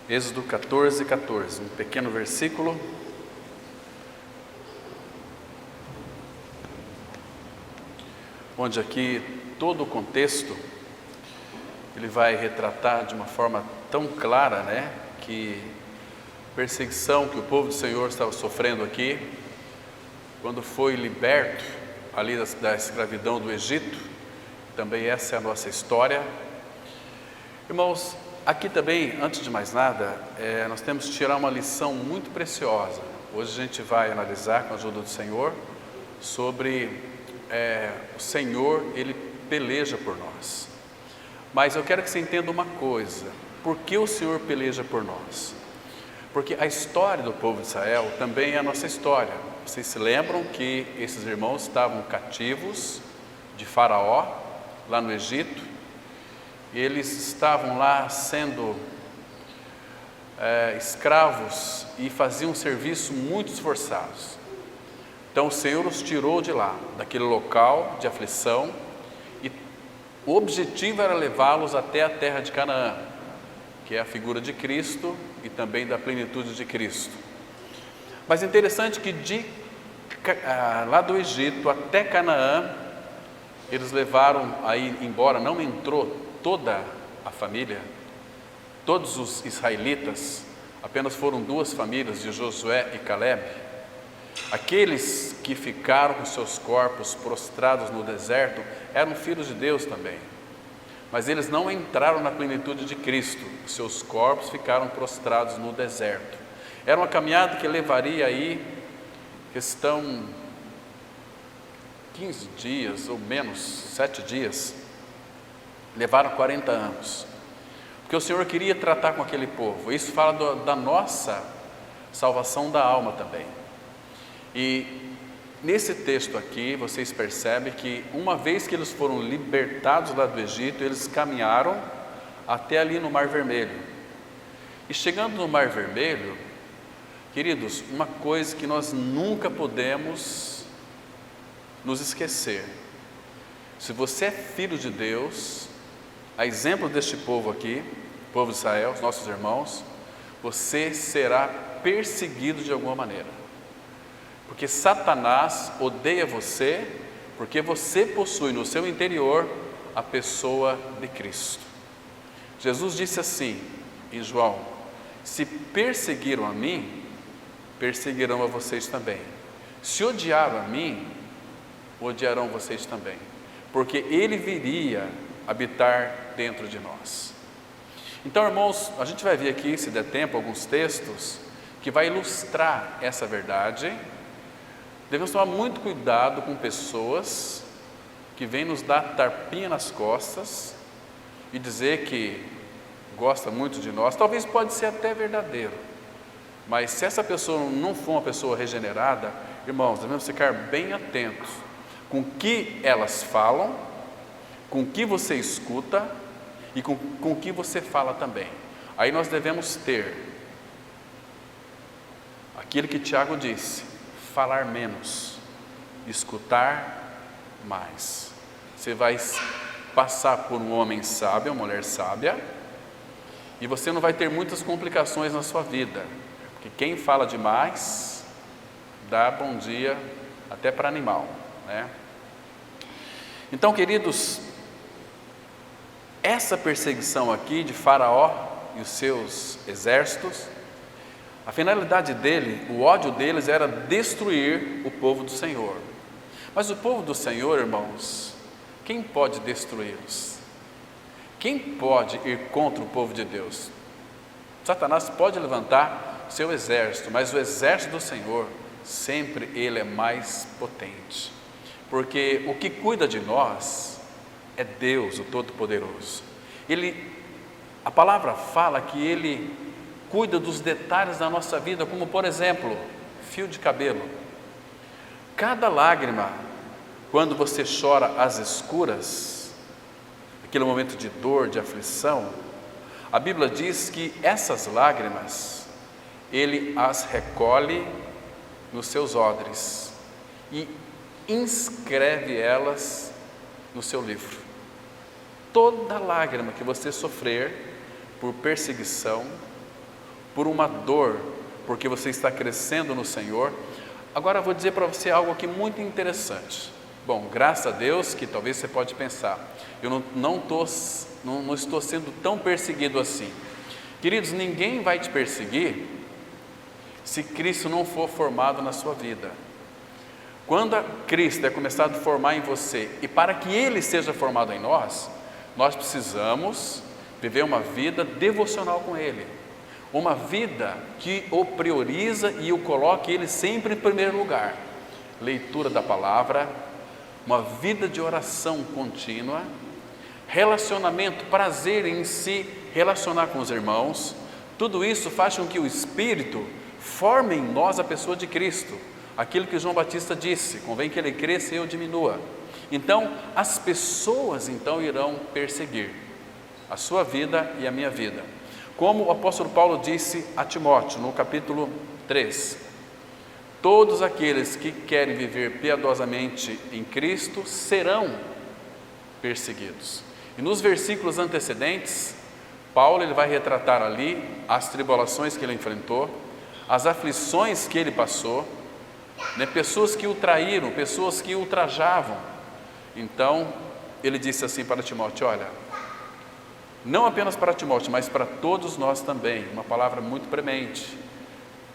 Êxodo 14, 14, um pequeno versículo. Onde aqui todo o contexto, ele vai retratar de uma forma tão clara, que a perseguição que o povo do Senhor estava sofrendo aqui, quando foi liberto ali da escravidão do Egito, também essa é a nossa história. Irmãos, aqui também, antes de mais nada, nós temos que tirar uma lição muito preciosa. Hoje a gente vai analisar, com a ajuda do Senhor, sobre o Senhor, Ele peleja por nós. Mas eu quero que você entenda uma coisa: por que o Senhor peleja por nós? Porque a história do povo de Israel também é a nossa história. Vocês se lembram que esses irmãos estavam cativos de Faraó, lá no Egito, e eles estavam lá sendo escravos e faziam um serviço muito esforçados. Então o Senhor os tirou de lá, daquele local de aflição, e o objetivo era levá-los até a terra de Canaã, que é a figura de Cristo e também da plenitude de Cristo. Mas é interessante que lá do Egito até Canaã, eles levaram aí, embora não entrou toda a família, todos os israelitas, apenas foram 2 famílias, de Josué e Calebe. Aqueles que ficaram com seus corpos prostrados no deserto eram filhos de Deus também, mas eles não entraram na plenitude de Cristo. Seus corpos ficaram prostrados no deserto. Era uma caminhada que levaria aí questão 15 dias ou menos, 7 dias. Levaram 40 anos, porque o Senhor queria tratar com aquele povo. Isso fala da nossa salvação da alma também. E nesse texto aqui, vocês percebem que uma vez que eles foram libertados lá do Egito, eles caminharam até ali no Mar Vermelho. E chegando no Mar Vermelho, queridos, uma coisa que nós nunca podemos nos esquecer: se você é filho de Deus, a exemplo deste povo aqui, o povo de Israel, os nossos irmãos, você será perseguido de alguma maneira, porque Satanás odeia você, porque você possui no seu interior a pessoa de Cristo. Jesus disse assim em João: se perseguiram a mim, perseguirão a vocês também. Se odiaram a mim, odiarão vocês também, porque Ele viria habitar dentro de nós. Então, irmãos, a gente vai ver aqui, se der tempo, alguns textos que vai ilustrar essa verdade. Devemos tomar muito cuidado com pessoas que vêm nos dar tapinha nas costas e dizer que gosta muito de nós. Talvez pode ser até verdadeiro, mas se essa pessoa não for uma pessoa regenerada, irmãos, devemos ficar bem atentos com o que elas falam, com o que você escuta e com o que você fala também. Aí nós devemos ter aquilo que Tiago disse: falar menos, escutar mais. Você vai passar por um homem sábio, uma mulher sábia, e você não vai ter muitas complicações na sua vida, porque quem fala demais dá bom dia até para animal, Então, queridos, essa perseguição aqui de Faraó e os seus exércitos, a finalidade dele, o ódio deles era destruir o povo do Senhor. Mas o povo do Senhor, irmãos, quem pode destruí-los? Quem pode ir contra o povo de Deus? Satanás pode levantar seu exército, mas o exército do Senhor, sempre ele é mais potente, porque o que cuida de nós é Deus, o Todo-Poderoso. A palavra fala que Ele cuida dos detalhes da nossa vida, como por exemplo, fio de cabelo. Cada lágrima, quando você chora às escuras, aquele momento de dor, de aflição, a Bíblia diz que essas lágrimas, Ele as recolhe nos seus odres e inscreve elas no seu livro. Toda lágrima que você sofrer por perseguição, por uma dor, porque você está crescendo no Senhor. Agora eu vou dizer para você algo aqui muito interessante. Bom, graças a Deus que talvez você pode pensar, eu não estou sendo tão perseguido assim. Queridos, ninguém vai te perseguir se Cristo não for formado na sua vida. Quando Cristo é começado a formar em você, e para que Ele seja formado em nós, nós precisamos viver uma vida devocional com Ele, uma vida que o prioriza e o coloque Ele sempre em primeiro lugar. Leitura da palavra, uma vida de oração contínua, relacionamento, prazer em se relacionar com os irmãos. Tudo isso faz com que o Espírito forme em nós a pessoa de Cristo. Aquilo que João Batista disse: convém que ele cresça e eu diminua. Então, as pessoas então irão perseguir a sua vida e a minha vida. Como o apóstolo Paulo disse a Timóteo, no capítulo 3, todos aqueles que querem viver piedosamente em Cristo serão perseguidos. E nos versículos antecedentes, Paulo ele vai retratar ali as tribulações que ele enfrentou, as aflições que ele passou, pessoas que o traíram, pessoas que o ultrajavam. Então, ele disse assim para Timóteo: olha, não apenas para Timóteo, mas para todos nós também, uma palavra muito premente: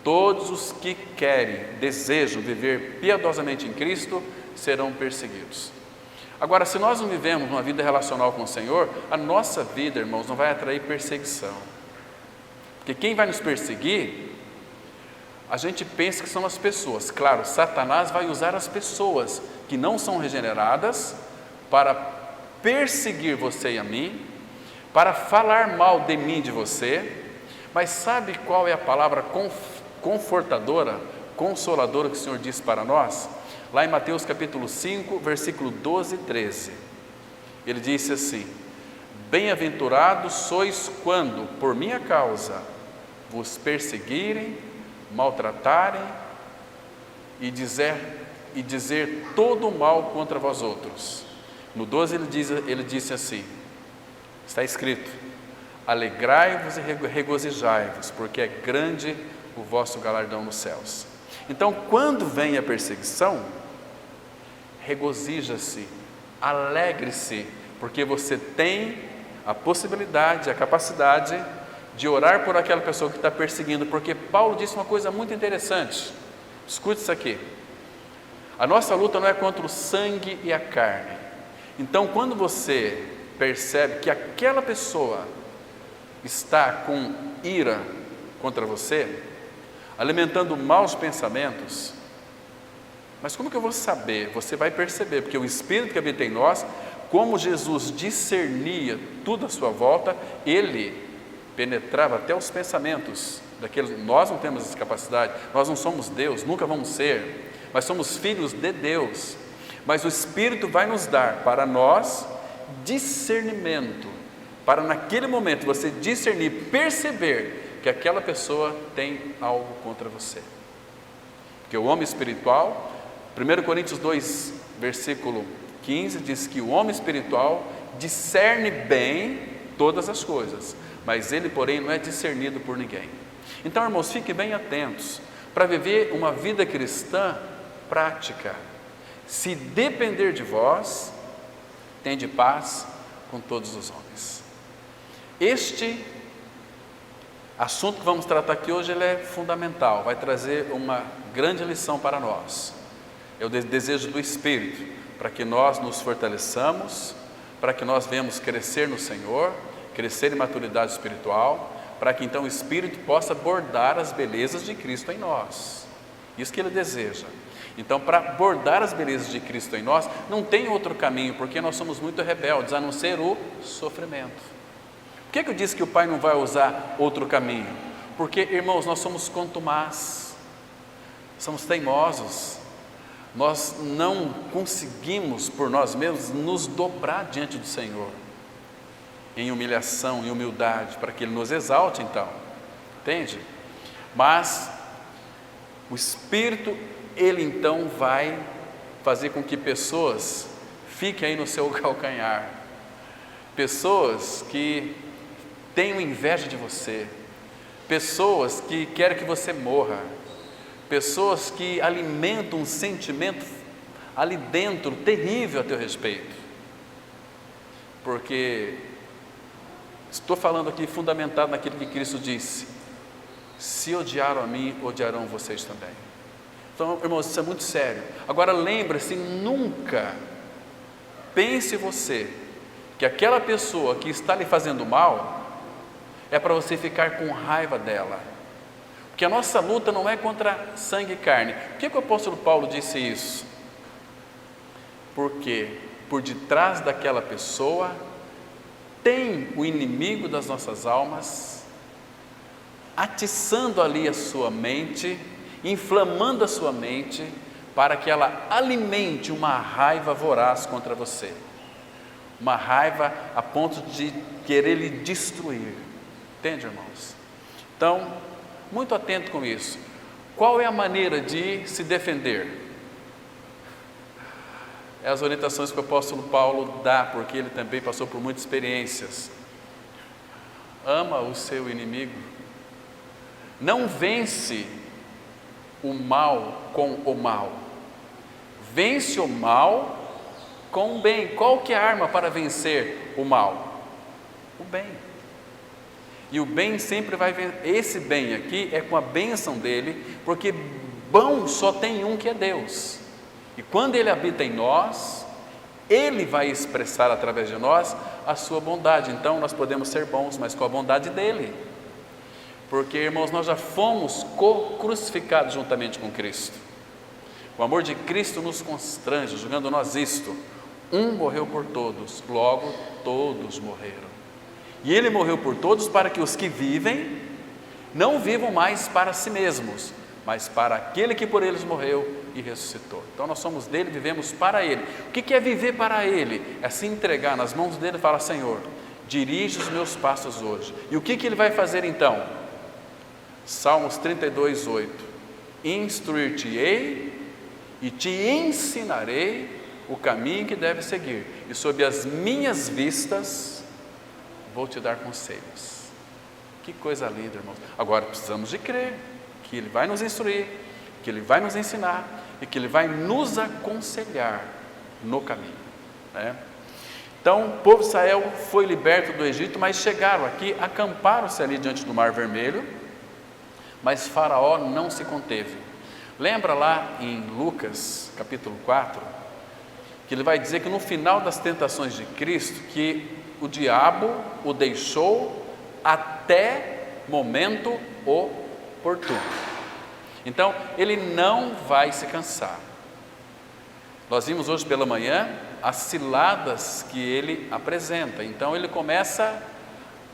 todos os que querem, desejam viver piedosamente em Cristo, serão perseguidos. Agora, se nós não vivemos uma vida relacional com o Senhor, a nossa vida, irmãos, não vai atrair perseguição. Porque quem vai nos perseguir, a gente pensa que são as pessoas. Claro, Satanás vai usar as pessoas que não são regeneradas para perseguir você e a mim, para falar mal de mim e de você. Mas sabe qual é a palavra confortadora, consoladora que o Senhor disse para nós? Lá em Mateus capítulo 5, versículo 12 e 13, ele disse assim: bem-aventurados sois quando, por minha causa, vos perseguirem, maltratarem e dizer todo o mal contra vós outros. No 12 ele disse assim, está escrito: alegrai-vos e regozijai-vos, porque é grande o vosso galardão nos céus. Então, quando vem a perseguição, regozija-se, alegre-se, porque você tem a possibilidade, a capacidade de orar por aquela pessoa que está perseguindo, porque Paulo disse uma coisa muito interessante. Escute isso aqui: a nossa luta não é contra o sangue e a carne. Então, quando você percebe que aquela pessoa está com ira contra você, alimentando maus pensamentos, mas como que eu vou saber? Você vai perceber, porque o Espírito que habita em nós, como Jesus discernia tudo à sua volta, ele penetrava até os pensamentos daqueles. Nós não temos essa capacidade, nós não somos Deus, nunca vamos ser, mas somos filhos de Deus. Mas o Espírito vai nos dar para nós discernimento, para naquele momento você discernir, perceber que aquela pessoa tem algo contra você. Porque o homem espiritual, 1 Coríntios 2, versículo 15, diz que o homem espiritual discerne bem todas as coisas, mas ele, porém, não é discernido por ninguém. Então, irmãos, fiquem bem atentos para viver uma vida cristã prática. Se depender de vós, tende paz com todos os homens. Este assunto que vamos tratar aqui hoje, ele é fundamental, vai trazer uma grande lição para nós. É o desejo do Espírito, para que nós nos fortaleçamos, para que nós venhamos crescer no Senhor, crescer em maturidade espiritual, para que então o Espírito possa bordar as belezas de Cristo em nós. Isso que Ele deseja. Então, para bordar as belezas de Cristo em nós, não tem outro caminho, porque nós somos muito rebeldes, a não ser o sofrimento. Por que eu disse que o Pai não vai usar outro caminho? Porque, irmãos, nós somos contumaz, somos teimosos, nós não conseguimos por nós mesmos nos dobrar diante do Senhor, em humilhação, em humildade, para que Ele nos exalte então, entende? Mas o Espírito, Ele então vai fazer com que pessoas fiquem aí no seu calcanhar, pessoas que tenham inveja de você, pessoas que querem que você morra, pessoas que alimentam um sentimento ali dentro terrível a teu respeito, porque estou falando aqui fundamentado naquilo que Cristo disse: se odiaram a mim, odiarão vocês também. Então, irmãos, isso é muito sério. Agora lembre-se, nunca pense você que aquela pessoa que está lhe fazendo mal é para você ficar com raiva dela, porque a nossa luta não é contra sangue e carne. Por que o apóstolo Paulo disse isso? Porque por detrás daquela pessoa tem o inimigo das nossas almas, atiçando ali a sua mente, inflamando a sua mente, para que ela alimente uma raiva voraz contra você, uma raiva a ponto de querer lhe destruir. Entende, irmãos? Então, muito atento com isso. Qual é a maneira de se defender? É as orientações que o apóstolo Paulo dá, porque ele também passou por muitas experiências. Ama o seu inimigo. Não vence o mal com o mal. Vence o mal com o bem. Qual que é a arma para vencer o mal? O bem. E o bem sempre vai vencer. Esse bem aqui é com a bênção dele, porque bom só tem um, que é Deus. E quando ele habita em nós, ele vai expressar através de nós a sua bondade. Então nós podemos ser bons, mas com a bondade dele. Porque, irmãos, nós já fomos crucificados juntamente com Cristo. O amor de Cristo nos constrange, julgando nós isto: um morreu por todos, logo todos morreram. E ele morreu por todos para que os que vivem não vivam mais para si mesmos, mas para aquele que por eles morreu e ressuscitou. Então nós somos dele, vivemos para ele. O que é viver para ele? É se entregar nas mãos dele e falar: Senhor, dirige os meus passos hoje. E o que ele vai fazer então? Salmos 32:8: instruir-te-ei e te ensinarei o caminho que deve seguir, e sob as minhas vistas vou te dar conselhos. Que coisa linda, irmãos. Agora precisamos de crer que ele vai nos instruir, que ele vai nos ensinar e que ele vai nos aconselhar no caminho, né? Então o povo de Israel foi liberto do Egito, mas chegaram aqui, acamparam-se ali diante do Mar Vermelho, mas Faraó não se conteve. Lembra lá em Lucas capítulo 4, que ele vai dizer que no final das tentações de Cristo, que o diabo o deixou até momento oportuno. Então ele não vai se cansar. Nós vimos hoje pela manhã as ciladas que ele apresenta. Então ele começa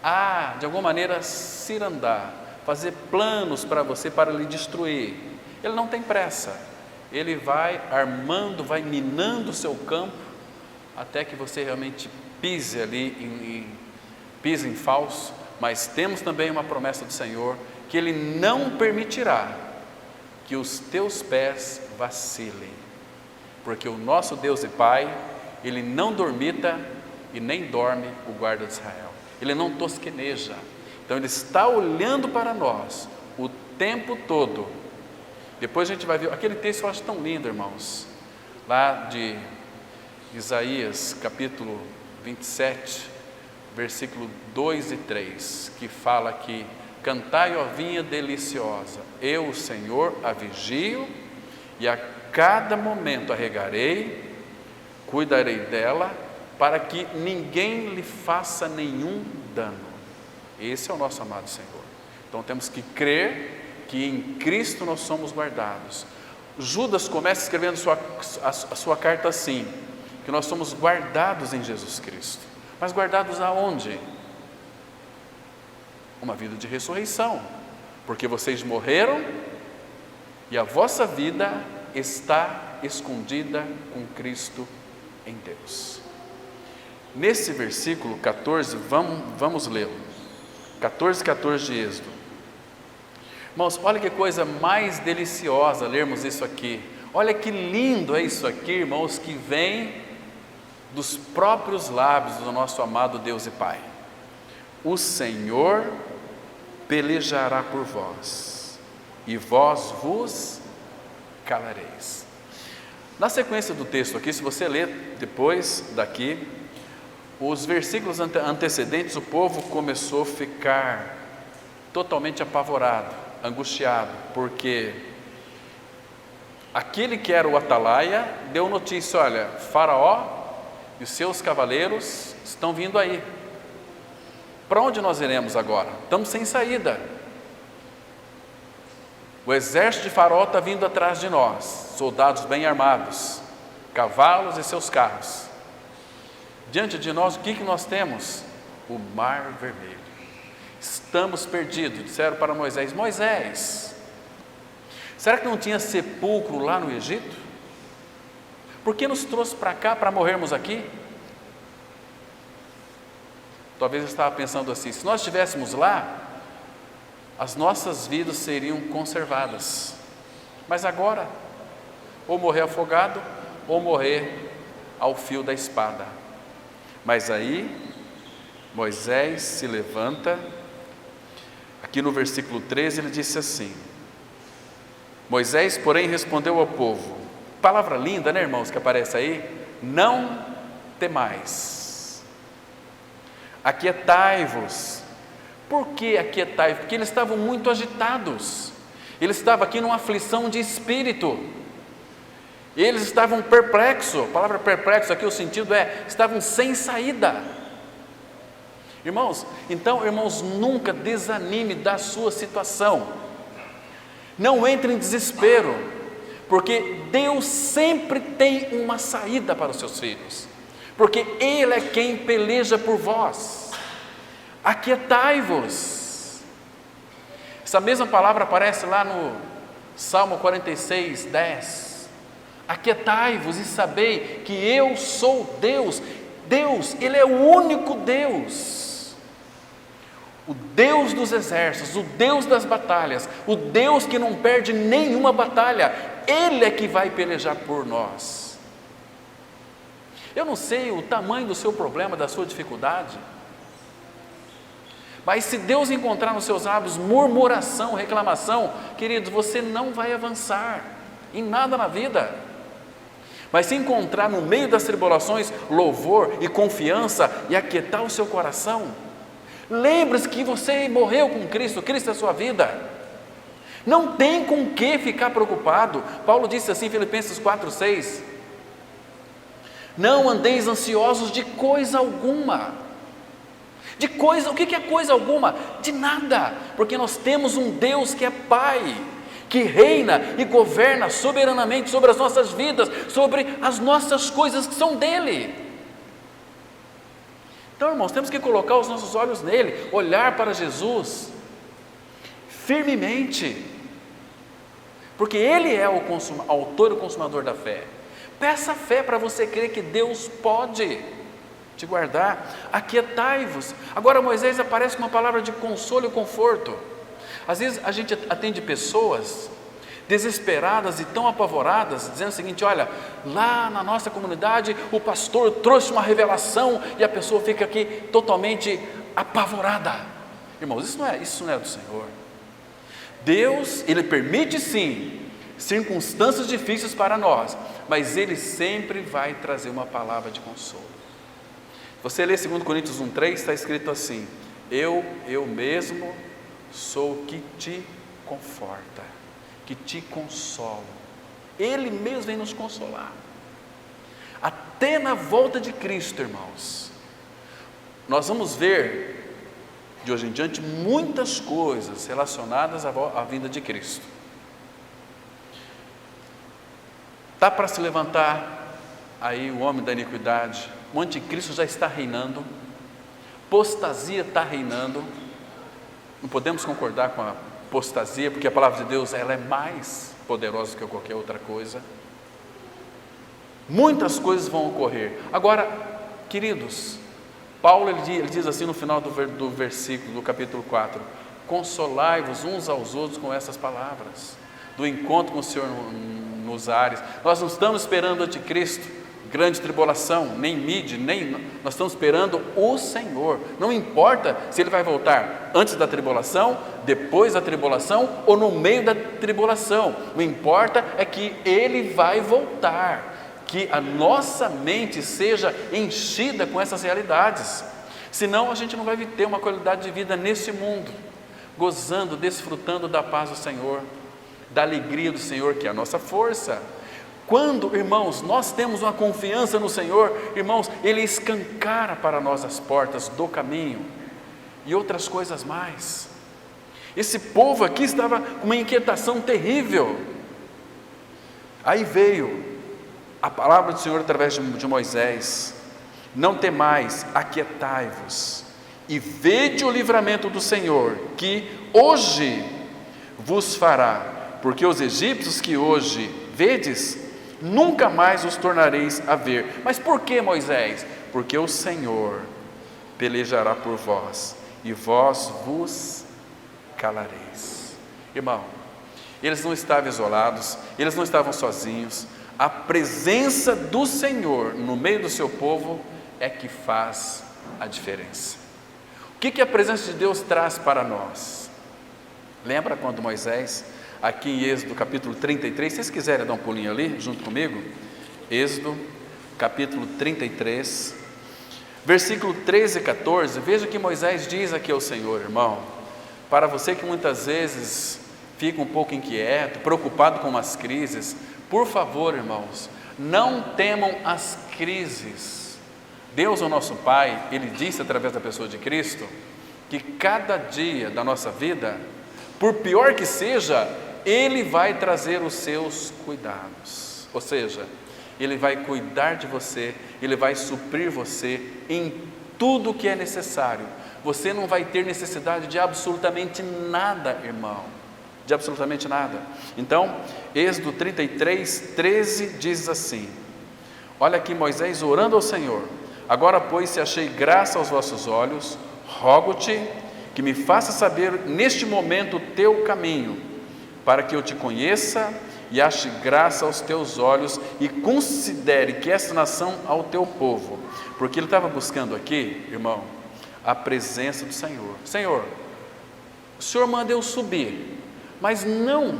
a, de alguma maneira, cirandar, fazer planos para você, para lhe destruir. Ele não tem pressa. Ele vai armando, vai minando o seu campo, até que você realmente pise ali, pise em falso. Mas temos também uma promessa do Senhor, que Ele não permitirá que os teus pés vacilem, porque o nosso Deus e Pai, Ele não dormita e nem dorme o guarda de Israel. Ele não tosqueneja. Então Ele está olhando para nós o tempo todo. Depois a gente vai ver, aquele texto eu acho tão lindo, irmãos, lá de Isaías capítulo 27, versículo 2 e 3, que fala que: cantai, ó vinha deliciosa, eu, o Senhor, a vigio, e a cada momento a regarei, cuidarei dela, para que ninguém lhe faça nenhum dano. Esse é o nosso amado Senhor. Então temos que crer que em Cristo nós somos guardados. Judas começa escrevendo a sua carta assim, que nós somos guardados em Jesus Cristo. Mas guardados aonde? Uma vida de ressurreição, porque vocês morreram e a vossa vida está escondida com Cristo em Deus. Nesse versículo 14, vamos lê-lo, 14 de Êxodo. Irmãos, olha que coisa mais deliciosa lermos isso aqui. Olha que lindo é isso aqui, irmãos, que vem dos próprios lábios do nosso amado Deus e Pai. O Senhor pelejará por vós, e vós vos calareis. Na sequência do texto aqui, se você ler depois daqui, os versículos antecedentes, o povo começou a ficar totalmente apavorado, angustiado, porque aquele que era o atalaia deu notícia: olha, Faraó e os seus cavaleiros estão vindo aí. Para onde nós iremos agora? Estamos sem saída. O exército de Faraó está vindo atrás de nós, soldados bem armados, cavalos e seus carros. Diante de nós, o que nós temos? O Mar Vermelho. Estamos perdidos. Disseram para Moisés: Moisés, será que não tinha sepulcro lá no Egito? Por que nos trouxe para cá para morrermos aqui? Talvez eu estava pensando assim: se nós estivéssemos lá, as nossas vidas seriam conservadas. Mas agora, ou morrer afogado, ou morrer ao fio da espada. Mas aí, Moisés se levanta. Aqui no versículo 13 ele disse assim: Moisés, porém, respondeu ao povo. Palavra linda, né, irmãos, que aparece aí: não temais, aquietai-vos. Por que aquietai-vos? Porque eles estavam muito agitados, eles estavam aqui numa aflição de espírito, eles estavam perplexos. A palavra perplexo aqui, o sentido é, estavam sem saída. Irmãos, então, irmãos, nunca desanime da sua situação, não entre em desespero, porque Deus sempre tem uma saída para os seus filhos, porque Ele é quem peleja por vós. Aquietai-vos. Essa mesma palavra aparece lá no Salmo 46, 10. Aquietai-vos e sabei que eu sou Deus. Deus, Ele é o único Deus, o Deus dos exércitos, o Deus das batalhas, o Deus que não perde nenhuma batalha. Ele é que vai pelejar por nós. Eu não sei o tamanho do seu problema, da sua dificuldade, mas se Deus encontrar nos seus lábios murmuração, reclamação, queridos, você não vai avançar em nada na vida. Mas se encontrar no meio das tribulações louvor e confiança e aquietar o seu coração, lembre-se que você morreu com Cristo, Cristo é a sua vida. Não tem com que ficar preocupado. Paulo disse assim em Filipenses 4:6: não andeis ansiosos de coisa alguma. De coisa, o que é coisa alguma? De nada, porque nós temos um Deus que é Pai, que reina e governa soberanamente sobre as nossas vidas, sobre as nossas coisas que são dele. Então, irmãos, temos que colocar os nossos olhos nele, olhar para Jesus firmemente, porque Ele é o autor e o consumador da fé. Peça fé para você crer que Deus pode te guardar. Aquietai-vos. Agora Moisés aparece com uma palavra de consolo e conforto. Às vezes a gente atende pessoas desesperadas e tão apavoradas, dizendo o seguinte: olha, lá na nossa comunidade o pastor trouxe uma revelação, e a pessoa fica aqui totalmente apavorada. Irmãos, isso não é do Senhor. Deus, Ele permite sim circunstâncias difíceis para nós, mas Ele sempre vai trazer uma palavra de consolo. Você lê 2 Coríntios 1:3, está escrito assim: eu mesmo sou o que te conforta, que te consolo. Ele mesmo vem nos consolar. Até na volta de Cristo, irmãos, nós vamos ver de hoje em diante muitas coisas relacionadas à vinda de Cristo. Está para se levantar aí o homem da iniquidade, o anticristo já está reinando, apostasia está reinando. Não podemos concordar com a apostasia, porque a palavra de Deus, ela é mais poderosa que qualquer outra coisa. Muitas coisas vão ocorrer. Agora, queridos, Paulo ele diz assim no final do versículo do capítulo 4: consolai-vos uns aos outros com essas palavras, do encontro com o Senhor nos ares. Nós não estamos esperando o anticristo, grande tribulação, nem mide, nem nós estamos esperando o Senhor. Não importa se Ele vai voltar antes da tribulação, depois da tribulação ou no meio da tribulação. O que importa é que Ele vai voltar, que a nossa mente seja enchida com essas realidades. Senão a gente não vai ter uma qualidade de vida nesse mundo, gozando, desfrutando da paz do Senhor, da alegria do Senhor, que é a nossa força. Quando, irmãos, nós temos uma confiança no Senhor, irmãos, Ele escancara para nós as portas do caminho e outras coisas mais. Esse povo aqui estava com uma inquietação terrível. Aí veio a palavra do Senhor através de Moisés: não temais, aquietai-vos e vede o livramento do Senhor, que hoje vos fará, porque os egípcios que hoje vedes, nunca mais os tornareis a ver. Mas por que, Moisés? Porque o Senhor pelejará por vós e vós vos calareis. Irmão, eles não estavam isolados, eles não estavam sozinhos. A presença do Senhor no meio do seu povo é que faz a diferença. O que a presença de Deus traz para nós? Lembra quando Moisés, aqui em Êxodo capítulo 33, se vocês quiserem dar um pulinho ali, junto comigo, Êxodo capítulo 33, versículo 13 e 14, veja o que Moisés diz aqui ao Senhor, irmão. Para você que muitas vezes fica um pouco inquieto, preocupado com as crises, por favor, irmãos, não temam as crises. Deus, o nosso Pai, Ele disse através da pessoa de Cristo, que cada dia da nossa vida, por pior que seja, Ele vai trazer os seus cuidados, ou seja, Ele vai cuidar de você, Ele vai suprir você em tudo o que é necessário. Você não vai ter necessidade de absolutamente nada, irmão, de absolutamente nada. Então, Êxodo 33, 13 diz assim, olha aqui Moisés orando ao Senhor: agora pois, se achei graça aos vossos olhos, rogo-te que me faça saber neste momento o teu caminho, para que eu te conheça e ache graça aos teus olhos e considere que esta nação ao teu povo. Porque ele estava buscando aqui, irmão, a presença do Senhor. Senhor, o Senhor manda eu subir, mas não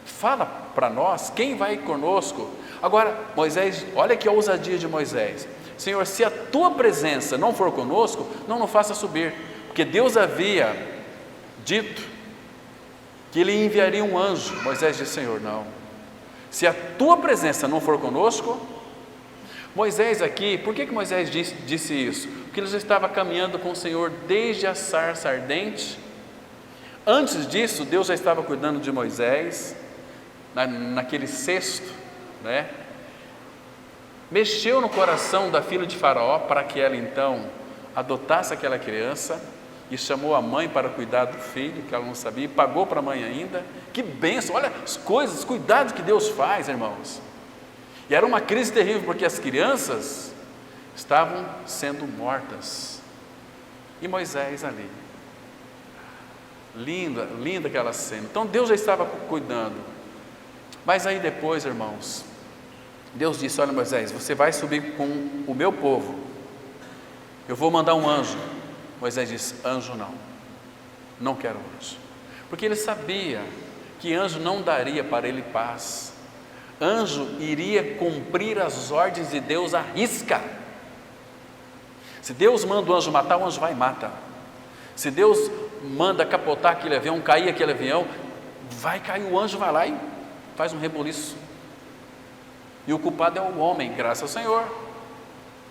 fala para nós quem vai conosco. Agora, Moisés, olha que ousadia de Moisés: Senhor, se a tua presença não for conosco, não nos faça subir, porque Deus havia dito que Ele enviaria um anjo. Moisés disse: Senhor, não, se a tua presença não for conosco. Moisés aqui, por que Moisés disse isso? Porque ele já estava caminhando com o Senhor desde a sarça ardente. Antes disso, Deus já estava cuidando de Moisés, naquele cesto, né? Mexeu no coração da filha de Faraó, para que ela então adotasse aquela criança, e chamou a mãe para cuidar do filho, que ela não sabia, e pagou para a mãe ainda. Que bênção, olha as coisas, os cuidados que Deus faz, irmãos. E era uma crise terrível, porque as crianças estavam sendo mortas, e Moisés ali, linda, linda aquela cena. Então Deus já estava cuidando. Mas aí depois, irmãos, Deus disse: olha Moisés, você vai subir com o meu povo, eu vou mandar um anjo. Moisés disse: anjo não, não quero anjo, porque ele sabia que anjo não daria para ele paz. Anjo iria cumprir as ordens de Deus à risca. Se Deus manda o anjo matar, o anjo vai e mata. Se Deus manda capotar aquele avião, cair aquele avião, vai cair, o anjo vai lá e faz um rebuliço. E o culpado é o homem, graças ao Senhor,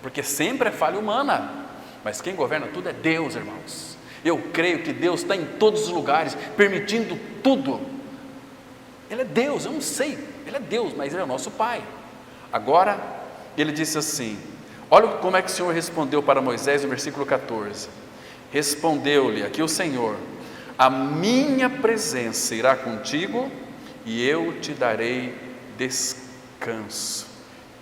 porque sempre é falha humana, mas quem governa tudo é Deus, irmãos. Eu creio que Deus está em todos os lugares, permitindo tudo. Ele é Deus, eu não sei, Ele é Deus, mas Ele é o nosso Pai. Agora, Ele disse assim, olha como é que o Senhor respondeu para Moisés no versículo 14. Respondeu-lhe aqui o Senhor: a minha presença irá contigo e eu te darei descanso.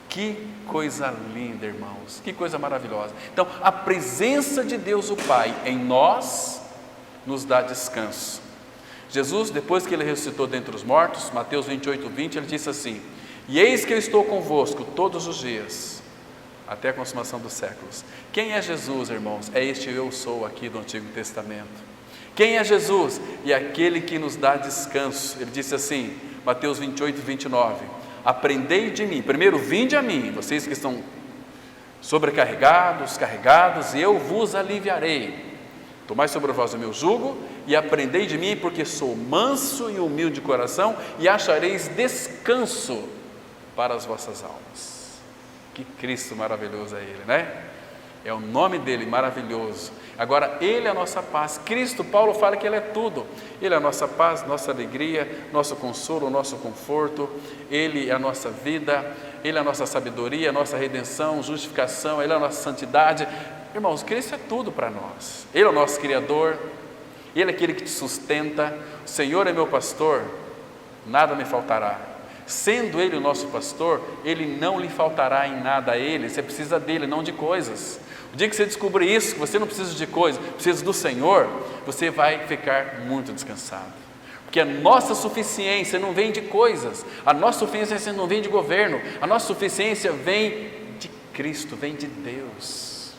Que coisa linda, irmãos, que coisa maravilhosa. Então, a presença de Deus o Pai em nós nos dá descanso. Jesus, depois que Ele ressuscitou dentre os mortos, Mateus 28, 20, Ele disse assim: e eis que eu estou convosco todos os dias, até a consumação dos séculos. Quem é Jesus, irmãos? É este eu sou aqui do Antigo Testamento. Quem é Jesus? É aquele que nos dá descanso. Ele disse assim, Mateus 28, 29, aprendei de mim, primeiro vinde a mim, vocês que estão sobrecarregados, carregados, e eu vos aliviarei. Tomai sobre vós o meu jugo e aprendei de mim, porque sou manso e humilde de coração, e achareis descanso para as vossas almas. Que Cristo maravilhoso é Ele, né? É o nome dele maravilhoso. Agora, Ele é a nossa paz. Cristo, Paulo fala que Ele é tudo. Ele é a nossa paz, nossa alegria, nosso consolo, nosso conforto. Ele é a nossa vida, Ele é a nossa sabedoria, a nossa redenção, justificação, Ele é a nossa santidade. Irmãos, Cristo é tudo para nós. Ele é o nosso Criador, Ele é aquele que te sustenta. O Senhor é meu pastor, nada me faltará. Sendo Ele o nosso pastor, Ele não lhe faltará em nada a Ele. Você precisa dEle, não de coisas. O dia que você descobrir isso, que você não precisa de coisas, precisa do Senhor, você vai ficar muito descansado. Porque a nossa suficiência não vem de coisas, a nossa suficiência não vem de governo, a nossa suficiência vem de Cristo, vem de Deus.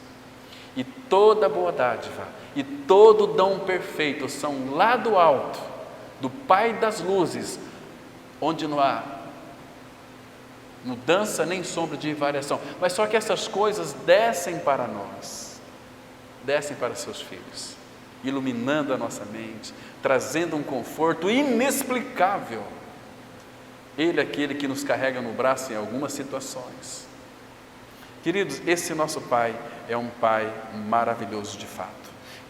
E toda boa dádiva e todo dom perfeito são lá do alto, do Pai das luzes, onde não há mudança nem sombra de variação, mas só que essas coisas descem para nós, descem para seus filhos, iluminando a nossa mente, trazendo um conforto inexplicável. Ele é aquele que nos carrega no braço em algumas situações. Queridos, esse nosso Pai é um Pai maravilhoso de fato.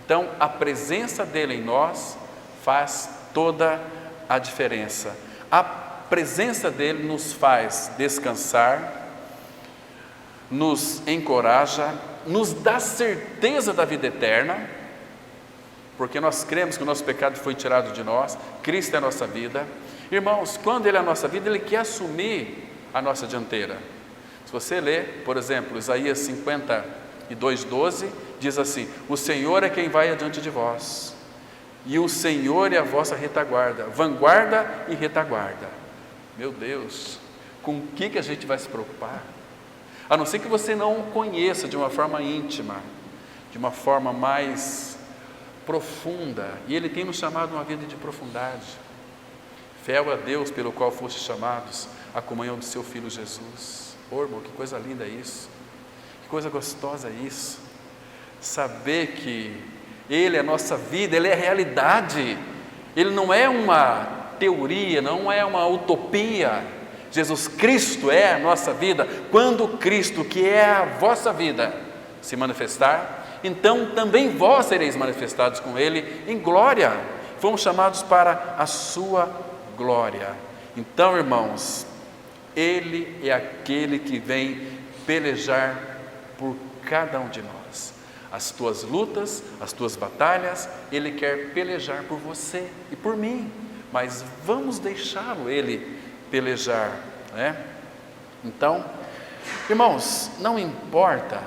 Então, a presença dele em nós faz toda a diferença. A presença dele nos faz descansar, nos encoraja, nos dá certeza da vida eterna, porque nós cremos que o nosso pecado foi tirado de nós, Cristo é a nossa vida. Irmãos, quando Ele é a nossa vida, Ele quer assumir a nossa dianteira. Se você ler, por exemplo, Isaías 52:12, diz assim: o Senhor é quem vai adiante de vós, e o Senhor é a vossa retaguarda, vanguarda e retaguarda. Meu Deus, com o que a gente vai se preocupar? A não ser que você não o conheça de uma forma íntima, de uma forma mais profunda, e Ele tem nos chamado a uma vida de profundidade. Fiel a Deus pelo qual foste chamados à comunhão do seu Filho Jesus. Oh, irmão, que coisa linda isso, que coisa gostosa isso, saber que Ele é a nossa vida, Ele é a realidade, Ele não é uma teoria, não é uma utopia. Jesus Cristo é a nossa vida. Quando Cristo, que é a vossa vida, se manifestar, então também vós sereis manifestados com Ele em glória. Fomos chamados para a sua glória. Então, irmãos, Ele é aquele que vem pelejar por cada um de nós. As tuas lutas, as tuas batalhas, Ele quer pelejar por você e por mim. Mas vamos deixá-lo Ele pelejar, né? Então, irmãos, não importa,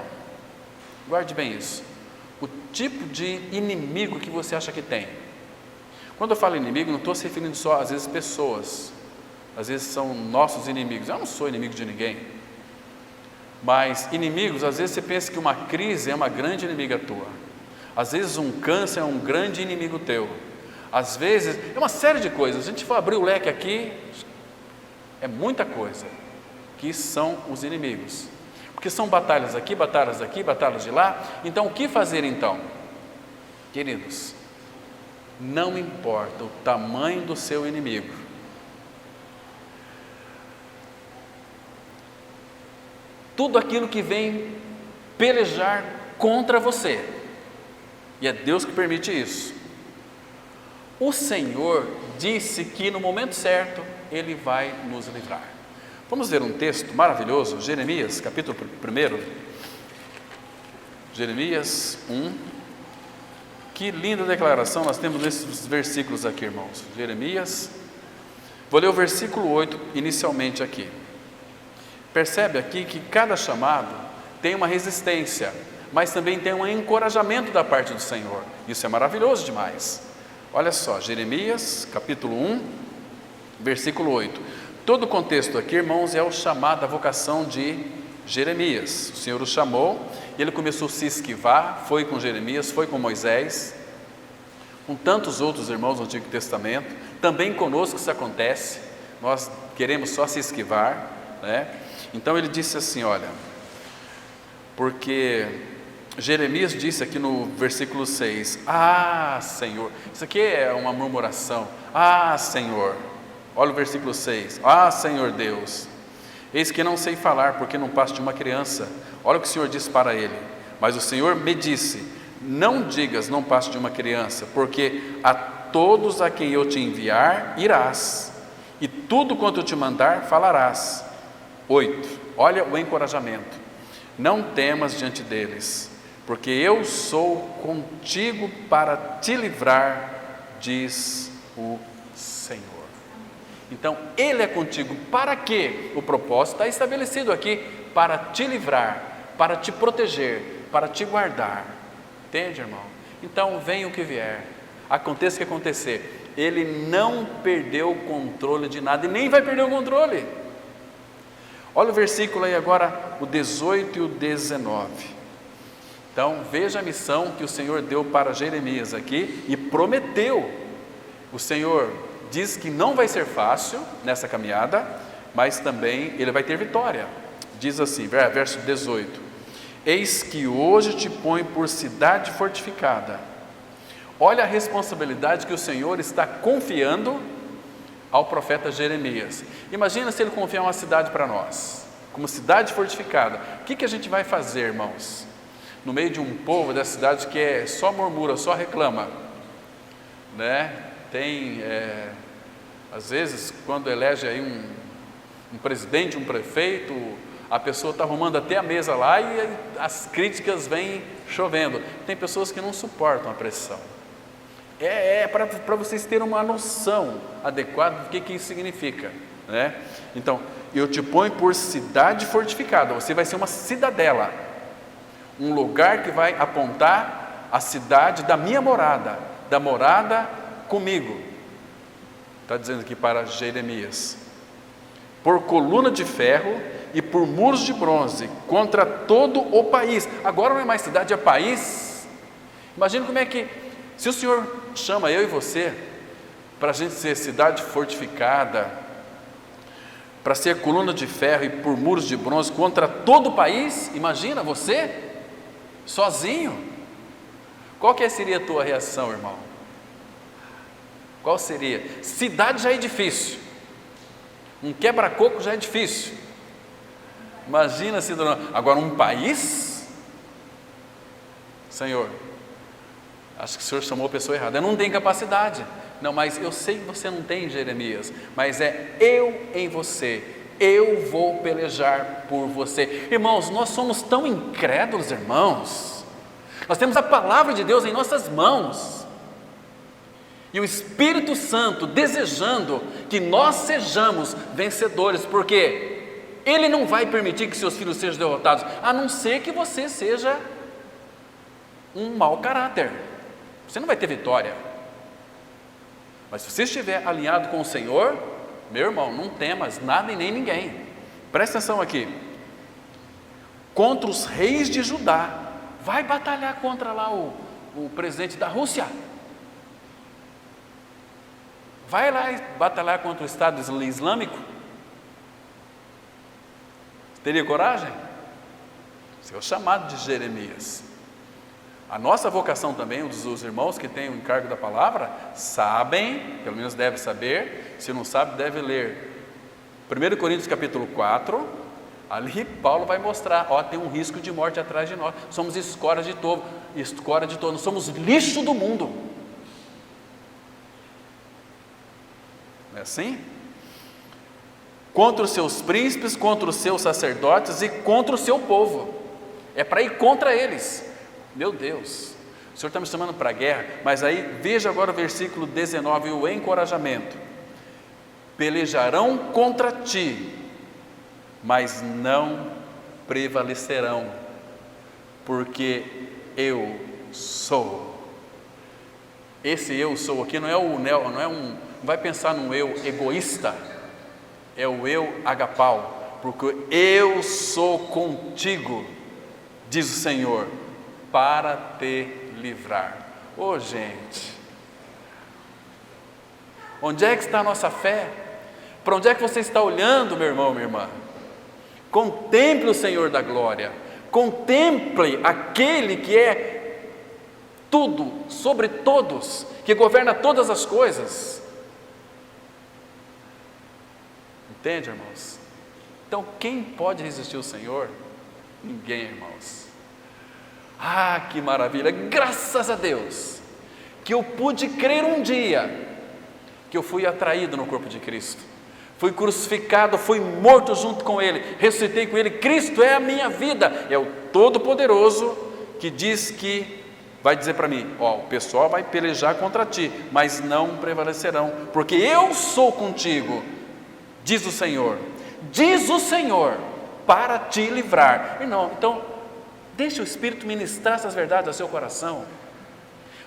guarde bem isso, o tipo de inimigo que você acha que tem. Quando eu falo inimigo, não estou se referindo só, às vezes, pessoas, às vezes são nossos inimigos. Eu não sou inimigo de ninguém, mas inimigos, às vezes você pensa que uma crise é uma grande inimiga tua, às vezes um câncer é um grande inimigo teu, às vezes é uma série de coisas. Se a gente for abrir o leque aqui, é muita coisa que são os inimigos, porque são batalhas aqui, batalhas de lá. Então, o que fazer então? Queridos, não importa o tamanho do seu inimigo, tudo aquilo que vem pelejar contra você, e é Deus que permite isso, o Senhor disse que no momento certo Ele vai nos livrar. Vamos ver um texto maravilhoso, Jeremias, capítulo 1, Jeremias 1, que linda declaração nós temos nesses versículos aqui, irmãos. Jeremias, vou ler o versículo 8 inicialmente aqui. Percebe aqui que cada chamado tem uma resistência, mas também tem um encorajamento da parte do Senhor. Isso é maravilhoso demais. Olha só, Jeremias, capítulo 1, versículo 8. Todo o contexto aqui, irmãos, é o chamado, a vocação de Jeremias. O Senhor o chamou e ele começou a se esquivar, foi com Jeremias, foi com Moisés, com tantos outros irmãos do Antigo Testamento. Também conosco isso acontece, nós queremos só se esquivar, né? Então ele disse assim, olha, porque Jeremias disse aqui no versículo 6, Senhor, isso aqui é uma murmuração, Senhor, olha o versículo 6, Senhor Deus, eis que não sei falar, porque não passo de uma criança. Olha o que o Senhor disse para ele, mas o Senhor me disse, não digas, não passo de uma criança, porque a todos a quem eu te enviar, irás, e tudo quanto eu te mandar, falarás. 8, olha o encorajamento, não temas diante deles, porque eu sou contigo para te livrar, diz o Senhor. Então, Ele é contigo, para quê? O propósito está estabelecido aqui, para te livrar, para te proteger, para te guardar, entende, irmão? Então, venha o que vier, aconteça o que acontecer, Ele não perdeu o controle de nada, e nem vai perder o controle. Olha o versículo aí agora, o 18 e o 19, então veja a missão que o Senhor deu para Jeremias aqui, e prometeu, o Senhor diz que não vai ser fácil nessa caminhada, mas também ele vai ter vitória. Diz assim, verso 18, eis que hoje te ponho por cidade fortificada. Olha a responsabilidade que o Senhor está confiando ao profeta Jeremias. Imagina se ele confiar uma cidade para nós, como cidade fortificada. O que a gente vai fazer, irmãos? No meio de um povo da cidade que só murmura, só reclama, né? Tem, às vezes, quando elege aí um presidente, um prefeito, a pessoa está arrumando até a mesa lá e as críticas vêm chovendo. Tem pessoas que não suportam a pressão. Para vocês terem uma noção adequada do que isso significa, né? Então, eu te ponho por cidade fortificada, você vai ser uma cidadela, um lugar que vai apontar a cidade da minha morada, da morada comigo. Está dizendo aqui para Jeremias, por coluna de ferro e por muros de bronze, contra todo o país. Agora não é mais cidade, é país. Imagina como é que, se o Senhor chama eu e você para a gente ser cidade fortificada, para ser coluna de ferro e por muros de bronze contra todo o país, imagina você sozinho, qual que seria a tua reação, irmão? Qual seria? Cidade já é difícil, um quebra-coco já é difícil, imagina se agora um país. Senhor, acho que o Senhor chamou a pessoa errada, eu não tenho capacidade. Não, mas eu sei que você não tem, Jeremias, mas é eu em você, eu vou pelejar por você. Irmãos, nós somos tão incrédulos, irmãos, nós temos a palavra de Deus em nossas mãos, e o Espírito Santo desejando que nós sejamos vencedores, porque Ele não vai permitir que seus filhos sejam derrotados, a não ser que você seja um mau caráter, você não vai ter vitória. Mas se você estiver alinhado com o Senhor, meu irmão, não temas nada e nem ninguém. Presta atenção aqui, contra os reis de Judá, vai batalhar contra lá o presidente da Rússia, vai lá e batalhar contra o Estado Islâmico, teria coragem? Esse é o chamado de Jeremias. A nossa vocação também, os irmãos que têm o encargo da palavra, sabem, pelo menos deve saber, se não sabe deve ler 1 Coríntios capítulo 4, ali Paulo vai mostrar, tem um risco de morte atrás de nós, somos escória de touro, nós somos lixo do mundo, não é assim? Contra os seus príncipes, contra os seus sacerdotes e contra o seu povo, é para ir contra eles. Meu Deus, o Senhor está me chamando para a guerra, mas aí veja agora o versículo 19, o encorajamento, pelejarão contra ti, mas não prevalecerão, porque eu sou. Esse eu sou aqui não vai pensar num eu egoísta, é o eu agapau, porque eu sou contigo, diz o Senhor, para te livrar. Ô gente, onde é que está a nossa fé? Para onde é que você está olhando, meu irmão, minha irmã? Contemple o Senhor da glória, contemple aquele que é tudo, sobre todos, que governa todas as coisas. Entende, irmãos? Então, quem pode resistir ao Senhor? Ninguém, irmãos. Ah, que maravilha! Graças a Deus que eu pude crer um dia que eu fui atraído no corpo de Cristo, fui crucificado, fui morto junto com Ele, ressuscitei com Ele. Cristo é a minha vida, é o Todo-Poderoso que diz que vai dizer para mim: ó, o pessoal vai pelejar contra ti, mas não prevalecerão, porque eu sou contigo, diz o Senhor, para te livrar. E não, então, deixe o Espírito ministrar essas verdades ao seu coração,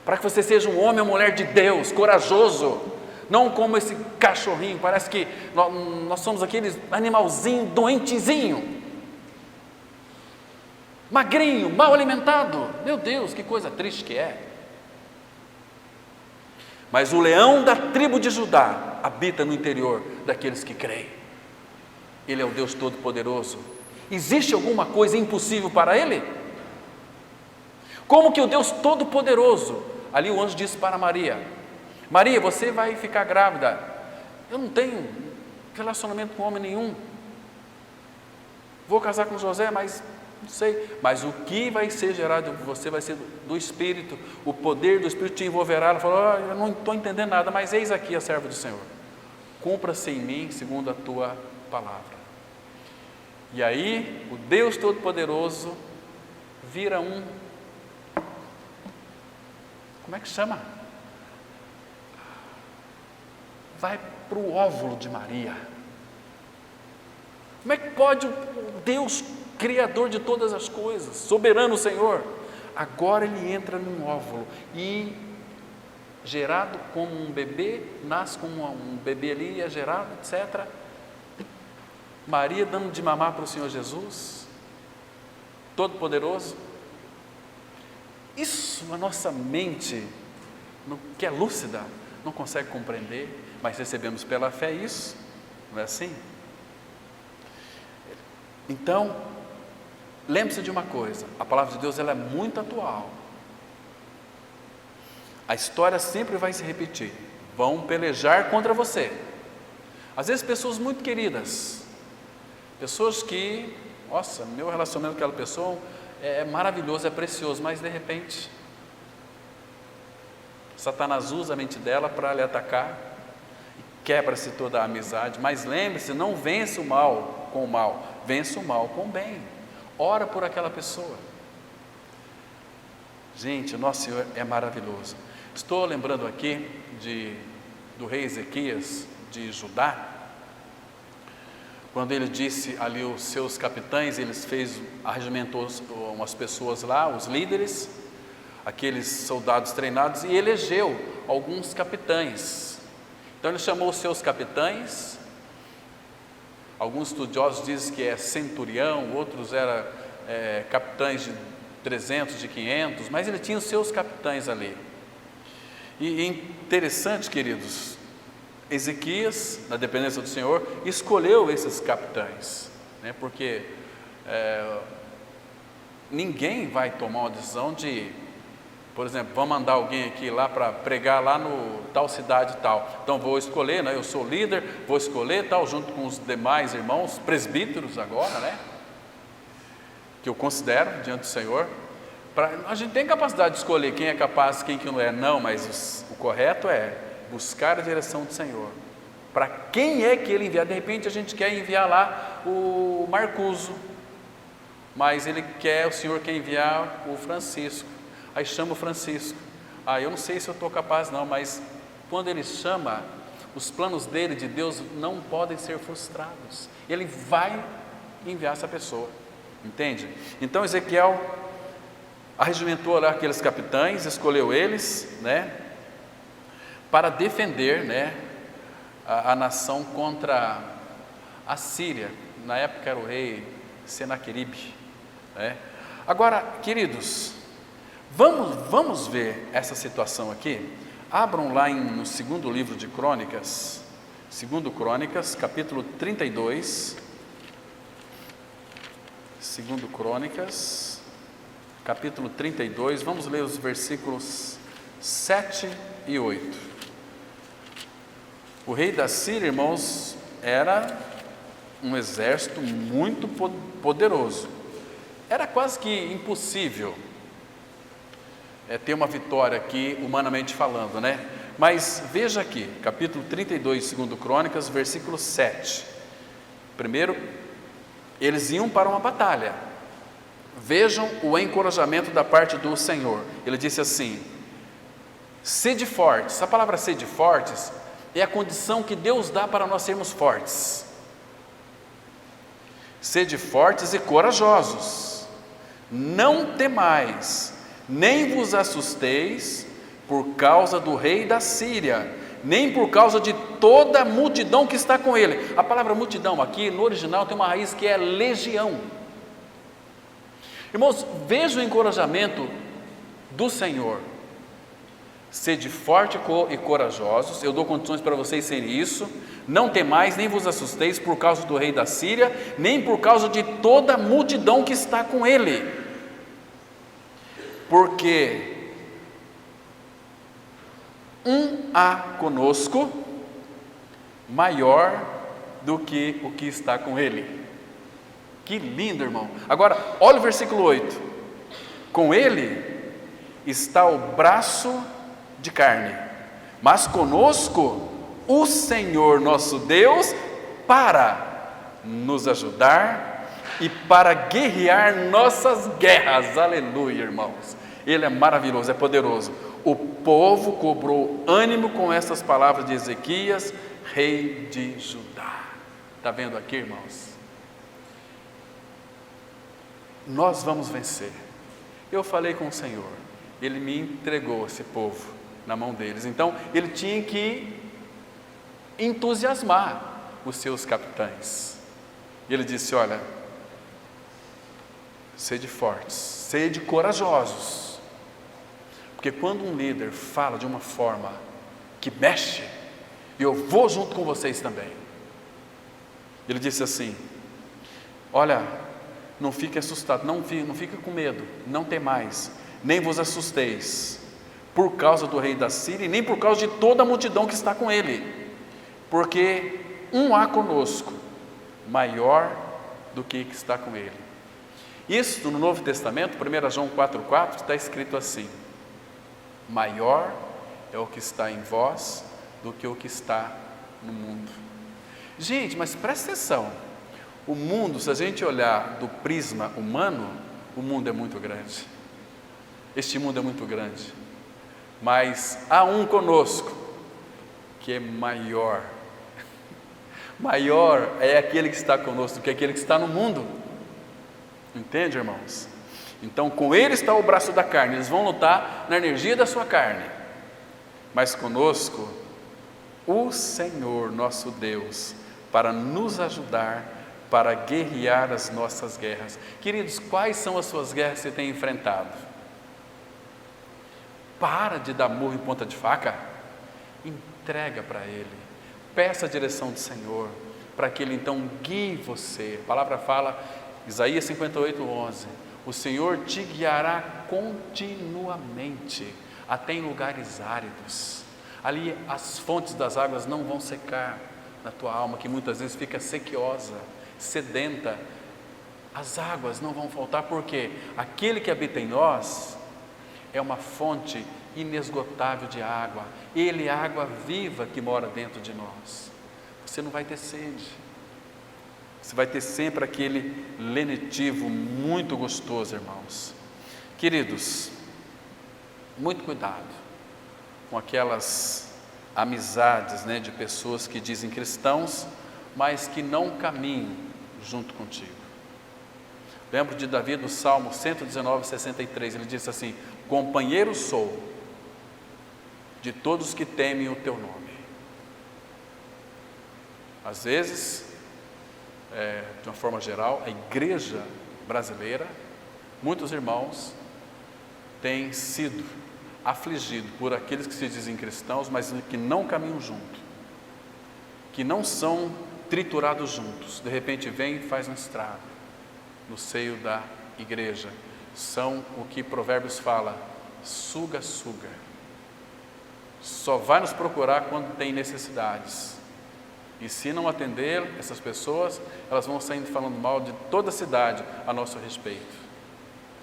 para que você seja um homem ou mulher de Deus, corajoso, não como esse cachorrinho, parece que nós somos aqueles animalzinho, doentezinho, magrinho, mal alimentado. Meu Deus, que coisa triste que é. Mas o leão da tribo de Judá habita no interior daqueles que creem. Ele é o Deus Todo-Poderoso. Existe alguma coisa impossível para Ele? Como que o Deus Todo-Poderoso, ali o anjo disse para Maria: Maria, você vai ficar grávida. Eu não tenho relacionamento com homem nenhum. Vou casar com José, mas não sei. Mas o que vai ser gerado de você vai ser do Espírito. O poder do Espírito te envolverá. Ela falou: eu não estou entendendo nada, mas eis aqui a serva do Senhor. Cumpra-se em mim segundo a tua palavra. E aí, o Deus Todo-Poderoso vira como é que chama? Vai para o óvulo de Maria. Como é que pode o Deus Criador de todas as coisas, soberano Senhor, agora Ele entra num óvulo e, gerado como um bebê, nasce como um bebê ali, é gerado, etc. Maria dando de mamar para o Senhor Jesus, Todo-Poderoso. Isso a nossa mente, que é lúcida, não consegue compreender, mas recebemos pela fé isso, não é assim? Então, lembre-se de uma coisa: a palavra de Deus ela é muito atual. A história sempre vai se repetir. Vão pelejar contra você. Às vezes pessoas muito queridas, pessoas que, nossa, meu relacionamento com aquela pessoa é maravilhoso, é precioso, mas de repente Satanás usa a mente dela para lhe atacar, quebra-se toda a amizade. Mas lembre-se, não vence o mal com o mal, vence o mal com o bem. Ora por aquela pessoa. Gente, o nosso Senhor é maravilhoso. Estou lembrando aqui do rei Ezequias de Judá, quando ele disse ali os seus capitães, arregimentou umas pessoas lá, os líderes, aqueles soldados treinados, e elegeu alguns capitães. Então ele chamou os seus capitães. Alguns estudiosos dizem que é centurião, outros eram capitães de 300, de 500, mas ele tinha os seus capitães ali. E interessante, queridos, Ezequias, na dependência do Senhor, escolheu esses capitães, né? Porque ninguém vai tomar uma decisão de, por exemplo, vamos mandar alguém aqui lá para pregar lá no tal cidade tal, então vou escolher, né? Eu sou líder, vou escolher tal, junto com os demais irmãos, presbíteros agora, né? Que eu considero diante do Senhor. A gente tem capacidade de escolher quem é capaz, quem que não é, não, mas o correto é buscar a direção do Senhor. Para quem é que Ele enviar? De repente a gente quer enviar lá o Marcuso, mas o Senhor quer enviar o Francisco. Aí chama o Francisco. Eu não sei se eu estou capaz não, mas quando Ele chama, os planos dele, de Deus, não podem ser frustrados. Ele vai enviar essa pessoa, entende? Então Ezequiel arregimentou lá aqueles capitães, escolheu eles, né, para defender, né, a nação contra a Síria, na época era o rei Senaqueribe, né? Agora, queridos, vamos ver essa situação aqui. Abram lá no segundo livro de Crônicas, segundo Crônicas, capítulo 32, segundo Crônicas, capítulo 32, vamos ler os versículos 7 e 8. O rei da Síria, irmãos, era um exército muito poderoso. Era quase que impossível ter uma vitória aqui, humanamente falando, né? Mas veja aqui, capítulo 32, segundo Crônicas, versículo 7. Primeiro, eles iam para uma batalha. Vejam o encorajamento da parte do Senhor. Ele disse assim: sede fortes. A palavra sede fortes é a condição que Deus dá para nós sermos fortes. Sede fortes e corajosos, não temais, nem vos assusteis por causa do rei da Síria, nem por causa de toda a multidão que está com ele. A palavra multidão aqui no original tem uma raiz que é legião. Irmãos, veja o encorajamento do Senhor: sede forte e corajosos, eu dou condições para vocês serem isso, não temais, nem vos assusteis por causa do rei da Síria, nem por causa de toda a multidão que está com ele, porque há conosco maior do que o que está com ele. Que lindo, irmão. Agora, olha o versículo 8: com ele está o braço de carne, mas conosco o Senhor nosso Deus para nos ajudar e para guerrear nossas guerras. Aleluia, irmãos. Ele é maravilhoso, é poderoso. O povo cobrou ânimo com essas palavras de Ezequias, rei de Judá. Está vendo aqui, irmãos? Nós vamos vencer. Eu falei com o Senhor, Ele me entregou esse povo na mão deles. Então, Ele tinha que entusiasmar os seus capitães. E Ele disse: olha, sede fortes, sede corajosos, porque quando um líder fala de uma forma que mexe, eu vou junto com vocês também. Ele disse assim: olha, não fique assustado, não fique com medo, não temais, nem vos assusteis por causa do rei da Síria, e nem por causa de toda a multidão que está com ele, porque há conosco maior do que está com ele. Isso no Novo Testamento, 1 João 4,4, está escrito assim: maior é o que está em vós do que o que está no mundo. Gente, mas presta atenção, o mundo, se a gente olhar do prisma humano, o mundo é muito grande, este mundo é muito grande, mas há um conosco que é maior. Maior é aquele que está conosco do que aquele que está no mundo. Entende, irmãos? Então, com ele está o braço da carne, eles vão lutar na energia da sua carne, mas conosco o Senhor nosso Deus, para nos ajudar, para guerrear as nossas guerras. Queridos, quais são as suas guerras que você tem enfrentado? Para de dar murro em ponta de faca, entrega para Ele, peça a direção do Senhor, para que Ele então guie você. A palavra fala, Isaías 58:11, o Senhor te guiará continuamente, até em lugares áridos, ali as fontes das águas não vão secar na tua alma, que muitas vezes fica sequiosa, sedenta, as águas não vão faltar, porque aquele que habita em nós é uma fonte inesgotável de água, Ele é a água viva que mora dentro de nós. Você não vai ter sede, você vai ter sempre aquele lenitivo muito gostoso, irmãos. Queridos, muito cuidado com aquelas amizades, de pessoas que dizem cristãos, mas que não caminham junto contigo. Lembro de Davi do Salmo 119:63, ele disse assim: companheiro sou de todos que temem o teu nome. Às vezes, de uma forma geral, a igreja brasileira, muitos irmãos têm sido afligidos por aqueles que se dizem cristãos, mas que não caminham junto, que não são triturados juntos. De repente vem e faz um estrago no seio da igreja. São o que Provérbios fala, suga. Só vai nos procurar quando tem necessidades. E se não atender essas pessoas, elas vão saindo falando mal de toda a cidade a nosso respeito.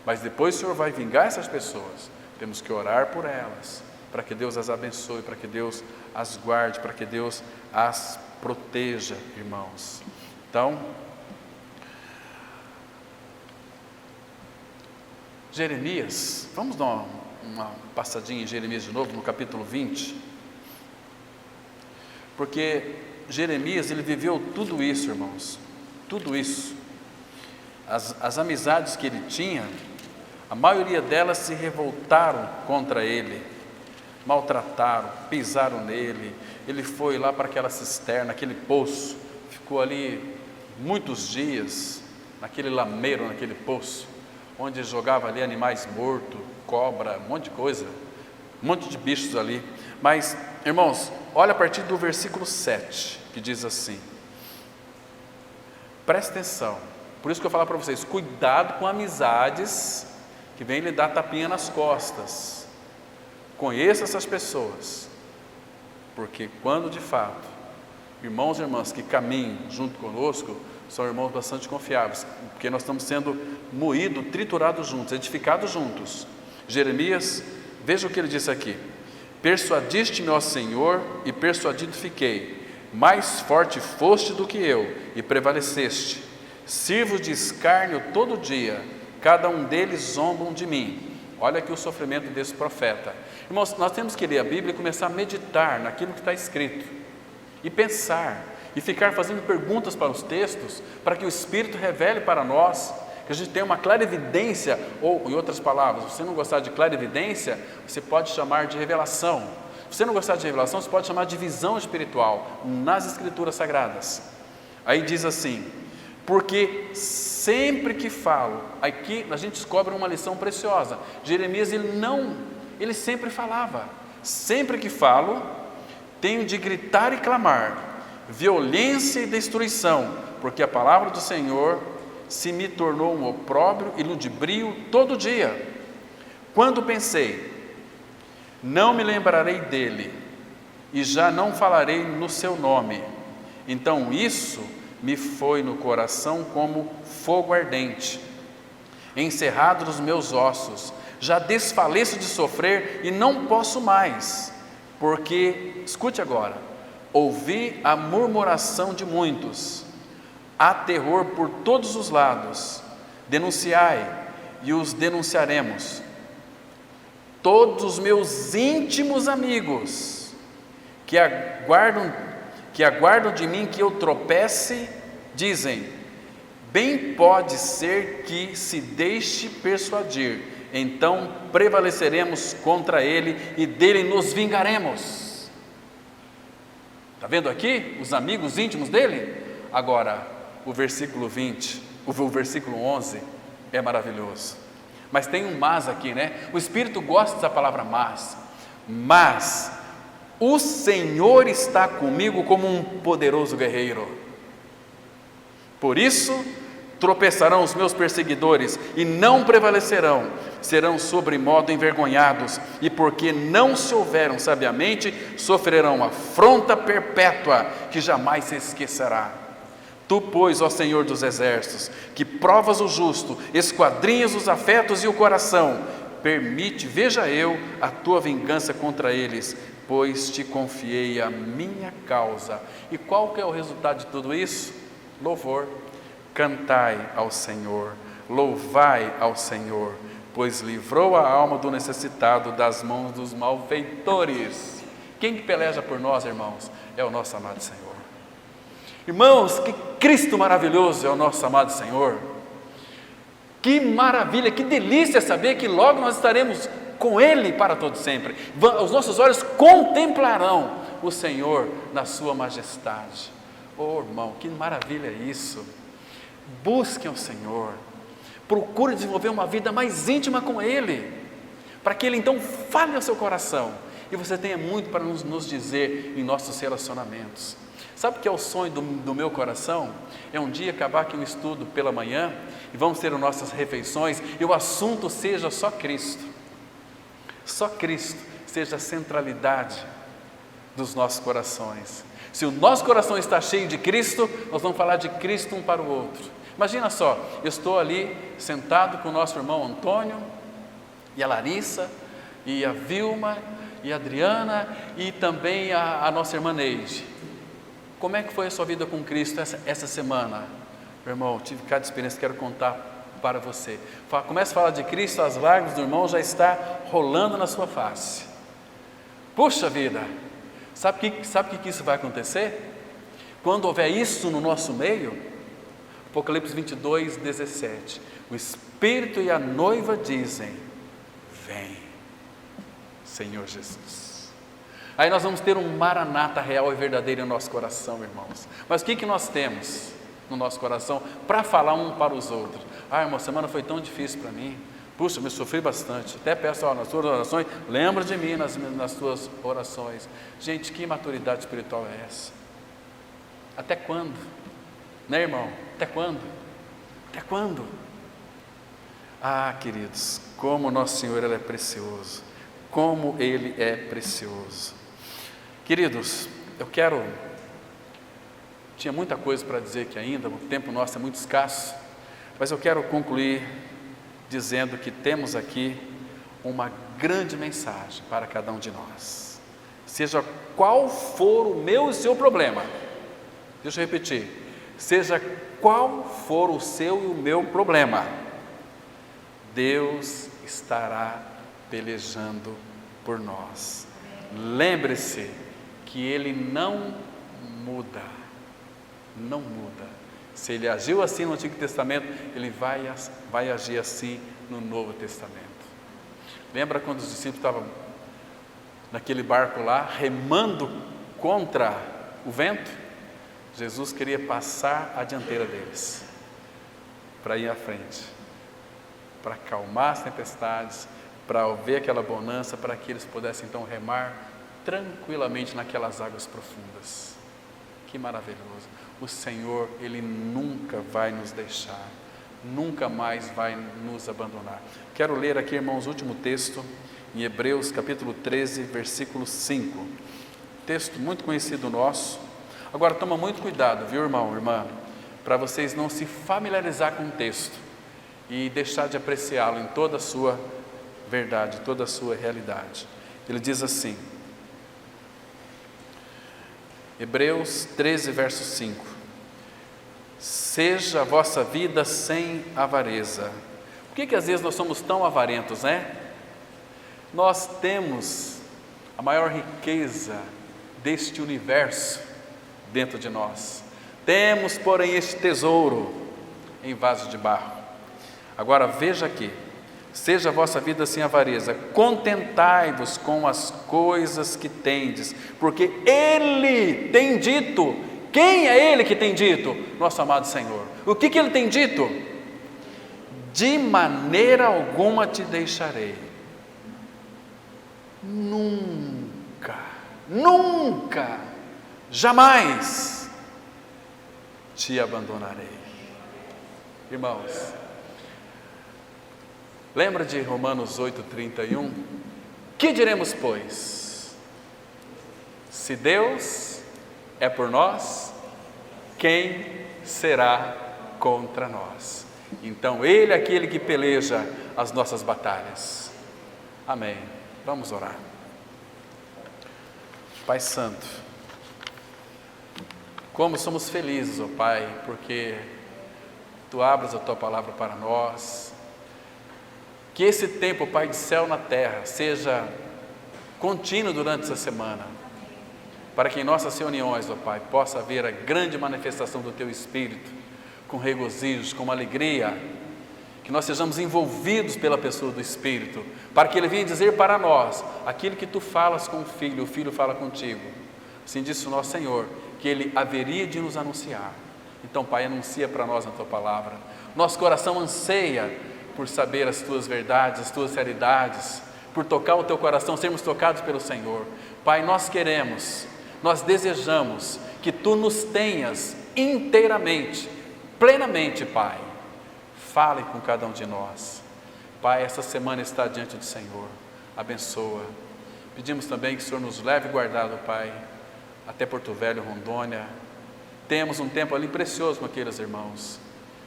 Mas depois o Senhor vai vingar essas pessoas. Temos que orar por elas, para que Deus as abençoe, para que Deus as guarde, para que Deus as proteja, irmãos. Então, Jeremias, vamos dar uma passadinha em Jeremias de novo, no capítulo 20, porque Jeremias, ele viveu tudo isso, irmãos, tudo isso. As amizades que ele tinha, a maioria delas se revoltaram contra ele, maltrataram, pisaram nele. Ele foi lá para aquela cisterna, aquele poço, ficou ali muitos dias, naquele lameiro, naquele poço, onde jogava ali animais mortos, cobra, um monte de coisa, um monte de bichos ali. Mas, irmãos, olha a partir do versículo 7, que diz assim, presta atenção, por isso que eu falo para vocês, cuidado com amizades que vêm lhe dar tapinha nas costas. Conheça essas pessoas, porque quando de fato, irmãos e irmãs que caminham junto conosco, são irmãos bastante confiáveis, porque nós estamos sendo moídos, triturados juntos, edificados juntos. Jeremias, veja o que ele disse aqui, persuadiste-me, ó Senhor, e persuadido fiquei, mais forte foste do que eu, e prevaleceste. Sirvo de escárnio todo dia, cada um deles zombam de mim. Olha aqui o sofrimento desse profeta. Irmãos, nós temos que ler a Bíblia e começar a meditar naquilo que está escrito, e pensar, e ficar fazendo perguntas para os textos, para que o Espírito revele para nós, que a gente tenha uma clarividência, ou, em outras palavras, se você não gostar de clarividência, você pode chamar de revelação. Se você não gostar de revelação, você pode chamar de visão espiritual, nas Escrituras Sagradas. Aí diz assim, porque sempre que falo, aqui a gente descobre uma lição preciosa. Jeremias, ele sempre falava, sempre que falo, tenho de gritar e clamar, violência e destruição, porque a palavra do Senhor se me tornou um opróbrio e ludibrio todo dia. Quando pensei, não me lembrarei dele, e já não falarei no seu nome, então isso me foi no coração como fogo ardente, encerrado nos meus ossos, já desfaleço de sofrer e não posso mais, porque, escute agora, ouvi a murmuração de muitos, há terror por todos os lados, denunciai e os denunciaremos. Todos os meus íntimos amigos que aguardam de mim que eu tropece, dizem, bem pode ser que se deixe persuadir, então prevaleceremos contra ele e dele nos vingaremos. Está vendo aqui os amigos íntimos dele? Agora, o versículo 20, o versículo 11 é maravilhoso, mas tem um mas aqui, né? O Espírito gosta dessa palavra mas o Senhor está comigo como um poderoso guerreiro, por isso tropeçarão os meus perseguidores e não prevalecerão, serão sobremodo envergonhados, e porque não se houveram sabiamente, sofrerão afronta perpétua, que jamais se esquecerá. Tu, pois, ó Senhor dos exércitos, que provas o justo, esquadrinhas os afetos e o coração, permite, veja eu, a tua vingança contra eles, pois te confiei a minha causa. E qual que é o resultado de tudo isso? Louvor. Cantai ao Senhor, louvai ao Senhor, pois livrou a alma do necessitado das mãos dos malfeitores. Quem que peleja por nós, irmãos? É o nosso amado Senhor. Irmãos, que Cristo maravilhoso é o nosso amado Senhor. Que maravilha, que delícia saber que logo nós estaremos com Ele para todo sempre. Os nossos olhos contemplarão o Senhor na sua majestade. Oh, irmão, que maravilha é isso. Busquem ao Senhor, procure desenvolver uma vida mais íntima com Ele, para que Ele então fale ao seu coração, e você tenha muito para nos dizer em nossos relacionamentos. Sabe o que é o sonho do meu coração? É um dia acabar aqui um estudo pela manhã, e vamos ter as nossas refeições, e o assunto seja só Cristo. Só Cristo seja a centralidade dos nossos corações. Se o nosso coração está cheio de Cristo, nós vamos falar de Cristo um para o outro. Imagina só, eu estou ali sentado com o nosso irmão Antônio, e a Larissa, e a Vilma, e a Adriana, e também a nossa irmã Neide. Como é que foi a sua vida com Cristo essa semana? Meu irmão, tive cada experiência que quero contar para você. Começa a falar de Cristo, as lágrimas do irmão já está rolando na sua face. Puxa vida! Sabe que isso vai acontecer? Quando houver isso no nosso meio, Apocalipse 22, 17, o Espírito e a noiva dizem: vem, Senhor Jesus. Aí nós vamos ter um maranata real e verdadeiro no nosso coração, irmãos. Mas o que nós temos no nosso coração para falar um para os outros? Irmão, a semana foi tão difícil para mim. Puxa, me sofri bastante. Até peço, nas suas orações, lembra de mim nas suas orações. Gente, que maturidade espiritual é essa? Até quando? Né, irmão? Até quando? Até quando? Queridos, como nosso Senhor Ele é precioso. Como Ele é precioso. Queridos, tinha muita coisa para dizer aqui ainda, o tempo nosso é muito escasso, mas eu quero concluir dizendo que temos aqui uma grande mensagem para cada um de nós. Seja qual for o meu e o seu problema, deixa eu repetir, seja qual for o seu e o meu problema, Deus estará pelejando por nós. Lembre-se que Ele não muda. Não muda. Se Ele agiu assim no Antigo Testamento, Ele vai agir assim no Novo Testamento. Lembra quando os discípulos estavam naquele barco lá, remando contra o vento? Jesus queria passar a dianteira deles, para ir à frente, para acalmar as tempestades, para ver aquela bonança, para que eles pudessem então remar tranquilamente naquelas águas profundas. Que maravilhoso! O Senhor, Ele nunca vai nos deixar, nunca mais vai nos abandonar. Quero ler aqui, irmãos, o último texto, em Hebreus capítulo 13, versículo 5. Texto muito conhecido nosso. Agora, toma muito cuidado, viu, irmão, irmã, para vocês não se familiarizar com o texto e deixar de apreciá-lo em toda a sua verdade, toda a sua realidade. Ele diz assim, Hebreus 13, verso 5: seja a vossa vida sem avareza. Por que às vezes nós somos tão avarentos, né? Nós temos a maior riqueza deste universo dentro de nós. Temos, porém, este tesouro em vaso de barro. Agora veja aqui: seja a vossa vida sem avareza, contentai-vos com as coisas que tendes, porque Ele tem dito. Quem é Ele que tem dito? Nosso amado Senhor. O que Ele tem dito? De maneira alguma te deixarei. Nunca, nunca, jamais te abandonarei. Irmãos, lembra de Romanos 8:31? Que diremos, pois? Se Deus é por nós, quem será contra nós? Então Ele é aquele que peleja as nossas batalhas. Amém. Vamos orar. Pai Santo, como somos felizes, ó Pai, porque Tu abres a Tua palavra para nós. Que esse tempo, Pai do céu na terra, seja contínuo durante essa semana, para que em nossas reuniões, ó Pai, possa haver a grande manifestação do Teu Espírito, com regozijos, com alegria, que nós sejamos envolvidos pela pessoa do Espírito, para que Ele venha dizer para nós aquilo que Tu falas com o Filho fala contigo. Assim disse o nosso Senhor, que Ele haveria de nos anunciar. Então, Pai, anuncia para nós na Tua palavra. Nosso coração anseia por saber as Tuas verdades, as Tuas realidades, por tocar o Teu coração, sermos tocados pelo Senhor. Pai, nós queremos, nós desejamos que Tu nos tenhas inteiramente, plenamente, Pai. Fale com cada um de nós. Pai, essa semana está diante do Senhor. Abençoa. Pedimos também que o Senhor nos leve guardado, Pai, até Porto Velho, Rondônia. Temos um tempo ali precioso com aqueles irmãos.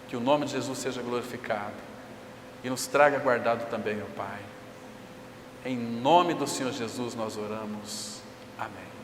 Que o nome de Jesus seja glorificado e nos traga guardado também, ó Pai. Em nome do Senhor Jesus nós oramos. Amém.